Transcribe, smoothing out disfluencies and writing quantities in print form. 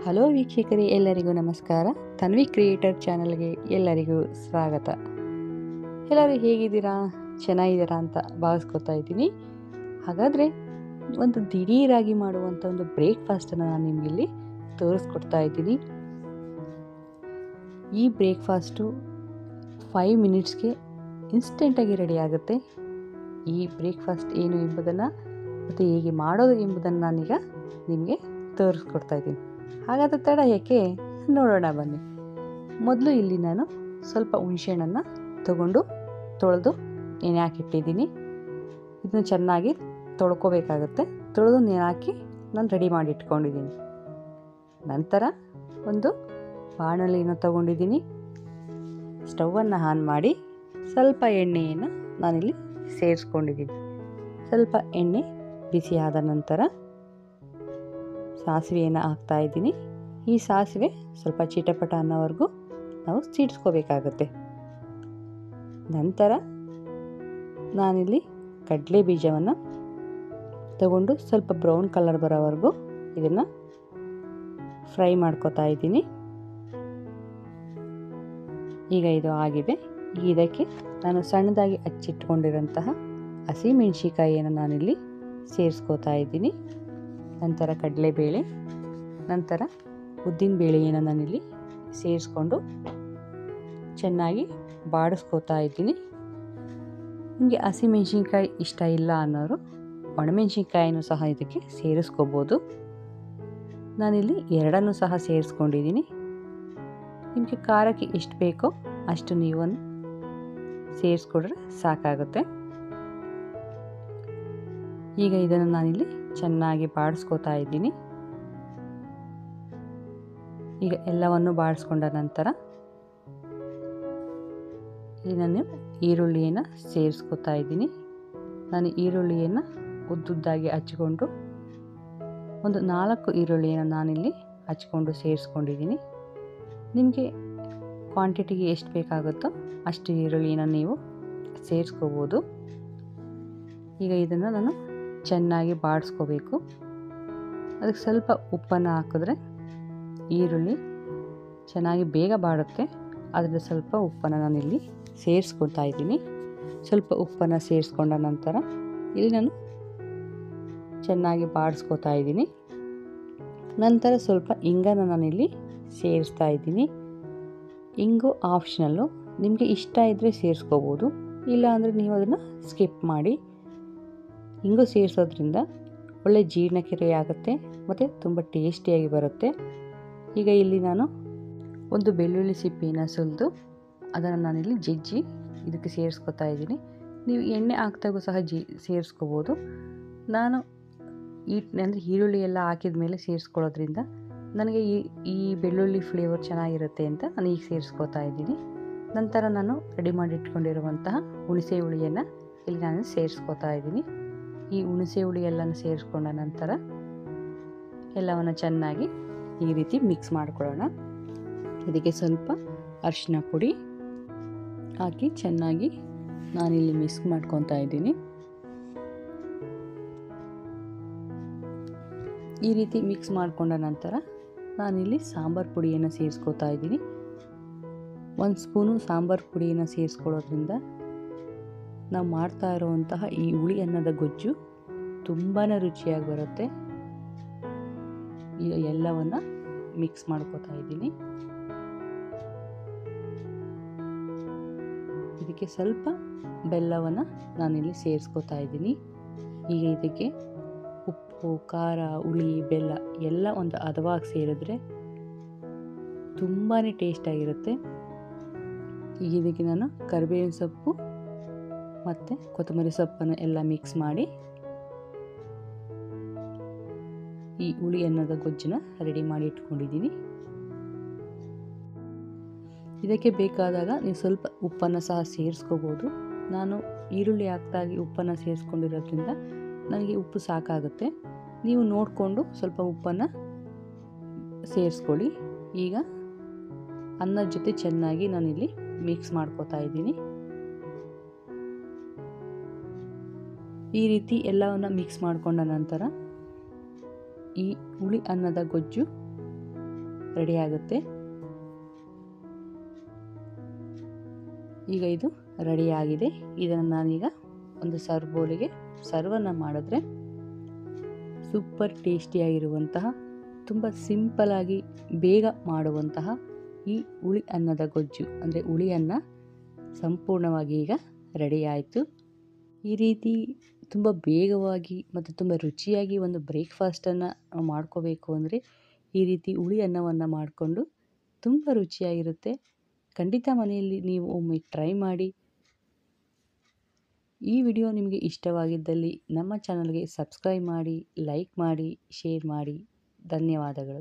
Hello ವೀಕ್ಷಕರೇ, ಎಲ್ಲರಿಗೂ ನಮಸ್ಕಾರ. ತನ್ವಿ ಕ್ರಿಯೇಟರ್ ಚಾನಲ್ಗೆ ಎಲ್ಲರಿಗೂ ಸ್ವಾಗತ. ಎಲ್ಲರೂ ಹೇಗಿದ್ದೀರಾ? ಚೆನ್ನಾಗಿದ್ದೀರಾ ಅಂತ ಭಾವಿಸ್ಕೊತಾ ಇದ್ದೀನಿ. ಹಾಗಾದರೆ ಒಂದು ದಿಢೀರಾಗಿ ಮಾಡುವಂಥ ಒಂದು ಬ್ರೇಕ್ಫಾಸ್ಟನ್ನು ನಾನು ನಿಮಗಿಲ್ಲಿ ತೋರಿಸ್ಕೊಡ್ತಾ ಇದ್ದೀನಿ. ಈ ಬ್ರೇಕ್ಫಾಸ್ಟು 5 ಮಿನಿಟ್ಸ್ಗೆ ಇನ್ಸ್ಟೆಂಟಾಗಿ ರೆಡಿ ಆಗುತ್ತೆ. ಈ ಬ್ರೇಕ್ಫಾಸ್ಟ್ ಏನು ಎಂಬುದನ್ನು ಮತ್ತು ಹೇಗೆ ಮಾಡೋದು ಎಂಬುದನ್ನು ನಾನೀಗ ನಿಮಗೆ ತೋರಿಸ್ಕೊಡ್ತಾ ಇದ್ದೀನಿ. ಹಾಗಾದರೆ ತಡ ಏಕೆ, ನೋಡೋಣ ಬನ್ನಿ. ಮೊದಲು ಇಲ್ಲಿ ನಾನು ಸ್ವಲ್ಪ ಹುಣಸೆಹಣ್ಣನ್ನು ತಗೊಂಡು ತೊಳೆದು ನೆನೆ ಹಾಕಿಟ್ಟಿದ್ದೀನಿ. ಇದನ್ನು ಚೆನ್ನಾಗಿ ತೊಳ್ಕೊಬೇಕಾಗುತ್ತೆ. ತೊಳೆದು ನೆನೆ ಹಾಕಿ ನಾನು ರೆಡಿ ಮಾಡಿ ಇಟ್ಕೊಂಡಿದ್ದೀನಿ. ನಂತರ ಒಂದು ಬಾಣಲೆಯನ್ನು ತಗೊಂಡಿದ್ದೀನಿ. ಸ್ಟವನ್ನು ಆನ್ ಮಾಡಿ ಸ್ವಲ್ಪ ಎಣ್ಣೆಯನ್ನು ನಾನಿಲ್ಲಿ ಸೇರಿಸ್ಕೊಂಡಿದ್ದೀನಿ. ಸ್ವಲ್ಪ ಎಣ್ಣೆ ಬಿಸಿಯಾದ ನಂತರ ಸಾಸಿವೆಯನ್ನು ಹಾಕ್ತಾ ಇದ್ದೀನಿ. ಈ ಸಾಸಿವೆ ಸ್ವಲ್ಪ ಚಿಟಪಟ ಅನ್ನೋವರೆಗೂ ನಾವು ಸಿಡಿಸ್ಕೋಬೇಕಾಗತ್ತೆ. ನಂತರ ನಾನಿಲ್ಲಿ ಕಡಲೆ ಬೀಜವನ್ನು ತಗೊಂಡು ಸ್ವಲ್ಪ ಬ್ರೌನ್ ಕಲರ್ ಬರೋವರೆಗೂ ಇದನ್ನು ಫ್ರೈ ಮಾಡ್ಕೋತಾ ಇದ್ದೀನಿ. ಈಗ ಇದು ಆಗಿದೆ. ಇದಕ್ಕೆ ನಾನು ಸಣ್ಣದಾಗಿ ಹಚ್ಚಿಟ್ಕೊಂಡಿರೋಂತಹ ಹಸಿಮೆಣಸಿಕಾಯಿಯನ್ನು ನಾನಿಲ್ಲಿ ಸೇರಿಸ್ಕೋತಾ ಇದ್ದೀನಿ. ನಂತರ ಕಡಲೆಬೇಳೆ, ನಂತರ ಉದ್ದಿನ ಬೇಳೆಯನ್ನು ನಾನಿಲ್ಲಿ ಸೇರಿಸ್ಕೊಂಡು ಚೆನ್ನಾಗಿ ಬಾಡಿಸ್ಕೋತಾ ಇದ್ದೀನಿ. ನಿಮಗೆ ಹಸಿಮೆಣಸಿನ್ಕಾಯಿ ಇಷ್ಟ ಇಲ್ಲ ಅನ್ನೋರು ಒಣಮೆಣಸಿನ್ಕಾಯಿನೂ ಸಹ ಇದಕ್ಕೆ ಸೇರಿಸ್ಕೋಬೋದು. ನಾನಿಲ್ಲಿ ಎರಡನ್ನೂ ಸಹ ಸೇರಿಸ್ಕೊಂಡಿದ್ದೀನಿ. ನಿಮಗೆ ಖಾರಕ್ಕೆ ಎಷ್ಟು ಬೇಕೋ ಅಷ್ಟು ನೀವು ಸೇರಿಸ್ಕೊಂಡ್ರೆ ಸಾಕಾಗುತ್ತೆ. ಈಗ ಇದನ್ನು ನಾನಿಲ್ಲಿ ಚೆನ್ನಾಗಿ ಬಾಡಿಸ್ಕೋತಾ ಇದ್ದೀನಿ. ಈಗ ಎಲ್ಲವನ್ನು ಬಾಡಿಸ್ಕೊಂಡ ನಂತರ ಇಲ್ಲಿ ನಾನು ಈರುಳ್ಳಿಯನ್ನು ಸೇರಿಸ್ಕೋತಾ ಇದ್ದೀನಿ. ನಾನು ಈರುಳ್ಳಿಯನ್ನು ಉದ್ದುದ್ದಾಗಿ ಹಚ್ಕೊಂಡು ಒಂದು 4 ಈರುಳ್ಳಿಯನ್ನು ನಾನಿಲ್ಲಿ ಹಚ್ಕೊಂಡು ಸೇರಿಸ್ಕೊಂಡಿದ್ದೀನಿ. ನಿಮಗೆ ಕ್ವಾಂಟಿಟಿಗೆ ಎಷ್ಟು ಬೇಕಾಗುತ್ತೋ ಅಷ್ಟು ಈರುಳ್ಳಿನ ನೀವು ಸೇರಿಸ್ಕೋಬೋದು. ಈಗ ಇದನ್ನು ನಾನು ಚೆನ್ನಾಗಿ ಬಾಡಿಸ್ಕೋಬೇಕು. ಅದಕ್ಕೆ ಸ್ವಲ್ಪ ಉಪ್ಪನ್ನು ಹಾಕಿದ್ರೆ ಈರುಳ್ಳಿ ಚೆನ್ನಾಗಿ ಬೇಗ ಬಾಡುತ್ತೆ. ಅದರಿಂದ ಸ್ವಲ್ಪ ಉಪ್ಪನ್ನು ನಾನಿಲ್ಲಿ ಸೇರಿಸ್ಕೊಳ್ತಾ ಇದ್ದೀನಿ. ಸ್ವಲ್ಪ ಉಪ್ಪನ್ನು ಸೇರಿಸ್ಕೊಂಡ ನಂತರ ಇಲ್ಲಿ ನಾನು ಚೆನ್ನಾಗಿ ಬಾಡಿಸ್ಕೋತಾ ಇದ್ದೀನಿ. ನಂತರ ಸ್ವಲ್ಪ ಇಂಗನ್ನು ನಾನಿಲ್ಲಿ ಸೇರಿಸ್ತಾ ಇದ್ದೀನಿ. ಇಂಗು ಆಪ್ಷನಲ್ಲು, ನಿಮಗೆ ಇಷ್ಟ ಇದ್ದರೆ ಸೇರಿಸ್ಕೋಬೋದು, ಇಲ್ಲ ಅಂದರೆ ನೀವು ಅದನ್ನು ಸ್ಕಿಪ್ ಮಾಡಿ. ಇಂಗು ಸೇರಿಸೋದ್ರಿಂದ ಒಳ್ಳೆ ಜೀರ್ಣಕ್ರಿಯೆ ಆಗುತ್ತೆ ಮತ್ತು ತುಂಬ ಟೇಸ್ಟಿಯಾಗಿ ಬರುತ್ತೆ. ಈಗ ಇಲ್ಲಿ ನಾನು ಒಂದು ಬೆಳ್ಳುಳ್ಳಿ ಸಿಪ್ಪೆಯನ್ನು ಸುಲಿದು ಅದನ್ನು ನಾನಿಲ್ಲಿ ಜಜ್ಜಿ ಇದಕ್ಕೆ ಸೇರಿಸ್ಕೊತಾ ಇದ್ದೀನಿ. ನೀವು ಎಣ್ಣೆ ಹಾಕ್ದಾಗೂ ಸಹ ಸೇರಿಸ್ಕೋಬೋದು. ನಾನು ಅಂದರೆ ಈರುಳ್ಳಿ ಎಲ್ಲ ಹಾಕಿದ ಮೇಲೆ ಸೇರಿಸ್ಕೊಳ್ಳೋದ್ರಿಂದ ನನಗೆ ಈ ಬೆಳ್ಳುಳ್ಳಿ ಫ್ಲೇವರ್ ಚೆನ್ನಾಗಿರುತ್ತೆ ಅಂತ ನಾನು ಈಗ ಸೇರಿಸ್ಕೋತಾ ಇದ್ದೀನಿ. ನಂತರ ನಾನು ರೆಡಿ ಮಾಡಿ ಇಟ್ಕೊಂಡಿರುವಂತಹ ಹುಣಸೆ ಹುಳಿಯನ್ನು ಇಲ್ಲಿ ನಾನು ಸೇರಿಸ್ಕೋತಾ ಇದ್ದೀನಿ. ಈ ಹುಣಸೆ ಹುಳಿ ಎಲ್ಲನೂ ಸೇರಿಸ್ಕೊಂಡ ನಂತರ ಎಲ್ಲವನ್ನು ಚೆನ್ನಾಗಿ ಈ ರೀತಿ ಮಿಕ್ಸ್ ಮಾಡ್ಕೊಳ್ಳೋಣ. ಇದಕ್ಕೆ ಸ್ವಲ್ಪ ಅರಿಶಿನ ಪುಡಿ ಹಾಕಿ ಚೆನ್ನಾಗಿ ನಾನಿಲ್ಲಿ ಮಿಕ್ಸ್ ಮಾಡ್ಕೊತಾ ಇದ್ದೀನಿ. ಈ ರೀತಿ ಮಿಕ್ಸ್ ಮಾಡಿಕೊಂಡ ನಂತರ ನಾನಿಲ್ಲಿ ಸಾಂಬಾರು ಪುಡಿಯನ್ನು ಸೇರಿಸ್ಕೋತಾ ಇದ್ದೀನಿ. 1 ಸ್ಪೂನು ಸಾಂಬಾರು ಪುಡಿಯನ್ನು ಸೇರಿಸ್ಕೊಳ್ಳೋದ್ರಿಂದ ನಾವು ಮಾಡ್ತಾ ಇರುವಂತಹ ಈ ಹುಳಿ ಅನ್ನದ ಗೊಜ್ಜು ತುಂಬಾ ರುಚಿಯಾಗಿ ಬರುತ್ತೆ. ಈಗ ಎಲ್ಲವನ್ನು ಮಿಕ್ಸ್ ಮಾಡ್ಕೋತಾ ಇದ್ದೀನಿ. ಇದಕ್ಕೆ ಸ್ವಲ್ಪ ಬೆಲ್ಲವನ್ನು ನಾನಿಲ್ಲಿ ಸೇರಿಸ್ಕೋತಾ ಇದ್ದೀನಿ. ಈಗ ಇದಕ್ಕೆ ಉಪ್ಪು, ಖಾರ, ಹುಳಿ, ಬೆಲ್ಲ ಎಲ್ಲ ಒಂದು ಹದವಾಗಿ ಸೇರಿದ್ರೆ ತುಂಬಾ ಟೇಸ್ಟಾಗಿರುತ್ತೆ. ಈಗ ಇದಕ್ಕೆ ನಾನು ಕರಿಬೇವಿನ ಸೊಪ್ಪು ಮತ್ತು ಕೊತ್ತಂಬರಿ ಸೊಪ್ಪನ್ನು ಎಲ್ಲ ಮಿಕ್ಸ್ ಮಾಡಿ ಈ ಹುಳಿ ಅನ್ನದ ಗೊಜ್ಜನ್ನ ರೆಡಿ ಮಾಡಿ ಇಟ್ಕೊಂಡಿದ್ದೀನಿ. ಇದಕ್ಕೆ ಬೇಕಾದಾಗ ನೀವು ಸ್ವಲ್ಪ ಉಪ್ಪನ್ನು ಸಹ ಸೇರಿಸ್ಕೋಬೋದು. ನಾನು ಈರುಳ್ಳಿ ಹಾಕ್ದಾಗಿ ಉಪ್ಪನ್ನು ಸೇರಿಸ್ಕೊಂಡಿರೋದ್ರಿಂದ ನನಗೆ ಉಪ್ಪು ಸಾಕಾಗುತ್ತೆ. ನೀವು ನೋಡಿಕೊಂಡು ಸ್ವಲ್ಪ ಉಪ್ಪನ್ನು ಸೇರಿಸ್ಕೊಳ್ಳಿ. ಈಗ ಅನ್ನದ ಜೊತೆ ಚೆನ್ನಾಗಿ ನಾನಿಲ್ಲಿ ಮಿಕ್ಸ್ ಮಾಡ್ಕೋತಾ ಇದ್ದೀನಿ. ಈ ರೀತಿ ಎಲ್ಲವನ್ನು ಮಿಕ್ಸ್ ಮಾಡಿಕೊಂಡ ನಂತರ ಈ ಹುಳಿ ಅನ್ನದ ಗೊಜ್ಜು ರೆಡಿ ಆಗುತ್ತೆ. ಈಗ ಇದು ರೆಡಿ ಆಗಿದೆ. ಇದನ್ನು ನಾನೀಗ ಒಂದು ಸರ್ವ್ ಬೌಲಿಗೆ ಸರ್ವನ್ನು ಮಾಡಿದ್ರೆ ಸೂಪರ್ ಟೇಸ್ಟಿಯಾಗಿರುವಂತಹ, ತುಂಬ ಸಿಂಪಲಾಗಿ ಬೇಗ ಮಾಡುವಂತಹ ಈ ಹುಳಿ ಅನ್ನದ ಗೊಜ್ಜು ಅಂದರೆ ಹುಳಿ ಅನ್ನ ಸಂಪೂರ್ಣವಾಗಿ ಈಗ ರೆಡಿ ಆಯಿತು. ಈ ರೀತಿ ತುಂಬ ಬೇಗವಾಗಿ ಮತ್ತು ತುಂಬ ರುಚಿಯಾಗಿ ಒಂದು ಬ್ರೇಕ್ಫಾಸ್ಟನ್ನು ಮಾಡ್ಕೋಬೇಕು ಅಂದರೆ ಈ ರೀತಿ ಹುಳಿ ಅನ್ನವನ್ನು ಮಾಡಿಕೊಂಡು ತುಂಬ ರುಚಿಯಾಗಿರುತ್ತೆ. ಖಂಡಿತ ಮನೆಯಲ್ಲಿ ನೀವು ಒಮ್ಮೆ ಟ್ರೈ ಮಾಡಿ. ಈ ವಿಡಿಯೋ ನಿಮಗೆ ಇಷ್ಟವಾಗಿದ್ದಲ್ಲಿ ನಮ್ಮ ಚಾನಲ್ಗೆ ಸಬ್ಸ್ಕ್ರೈಬ್ ಮಾಡಿ, ಲೈಕ್ ಮಾಡಿ, ಶೇರ್ ಮಾಡಿ. ಧನ್ಯವಾದಗಳು.